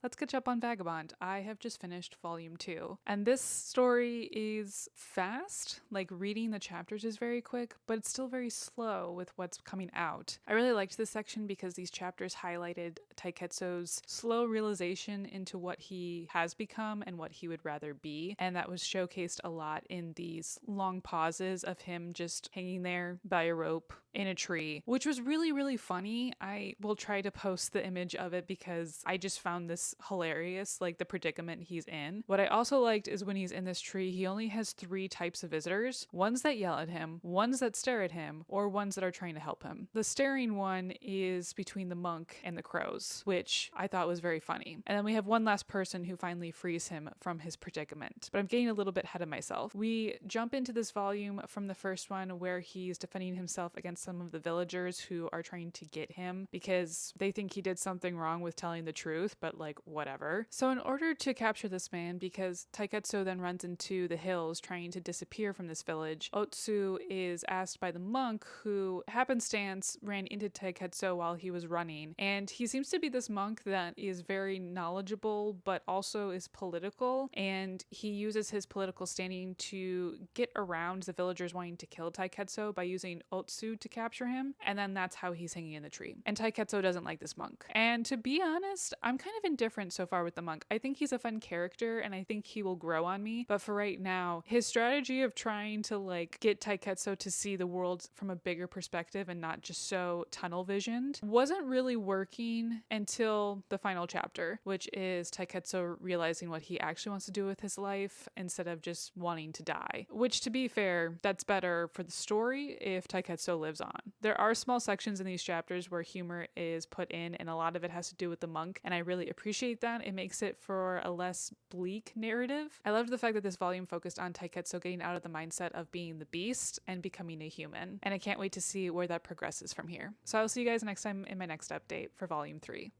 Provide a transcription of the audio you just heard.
Let's catch up on Vagabond. I have just finished volume 2, and this story is fast. Like, reading the chapters is very quick, but it's still very slow with what's coming out. I really liked this section because these chapters highlighted Takezō's slow realization into what he has become and what he would rather be, and that was showcased a lot in these long pauses of him just hanging there by a rope in a tree, which was really, really funny. I will try to post the image of it because I just found this hilarious, like the predicament he's in. What I also liked is when he's in this tree, he only has 3 types of visitors: ones that yell at him, ones that stare at him, or ones that are trying to help him. The staring one is between the monk and the crows, which I thought was very funny. And then we have one last person who finally frees him from his predicament. But I'm getting a little bit ahead of myself. We jump into this volume from the first one where he's defending himself against some of the villagers who are trying to get him because they think he did something wrong with telling the truth, but like, whatever. So in order to capture this man, because Takezō then runs into the hills trying to disappear from this village, Otsu is asked by the monk, who happenstance ran into Takezō while he was running, and he seems to be this monk that is very knowledgeable but also is political, and he uses his political standing to get around the villagers wanting to kill Takezō by using Otsu to capture him, and then that's how he's hanging in the tree. And Takezō doesn't like this monk. And to be honest, I'm kind of indifferent so far with the monk. I think he's a fun character and I think he will grow on me, but for right now, his strategy of trying to like get Takezō to see the world from a bigger perspective and not just so tunnel visioned wasn't really working until the final chapter, which is Takezō realizing what he actually wants to do with his life instead of just wanting to die. Which, to be fair, that's better for the story if Takezō lives on. There are small sections in these chapters where humor is put in, and a lot of it has to do with the monk, and I really appreciate that. It makes it for a less bleak narrative. I loved the fact that this volume focused on Takezō getting out of the mindset of being the beast and becoming a human, and I can't wait to see where that progresses from here. So I'll see you guys next time in my next update for volume 3.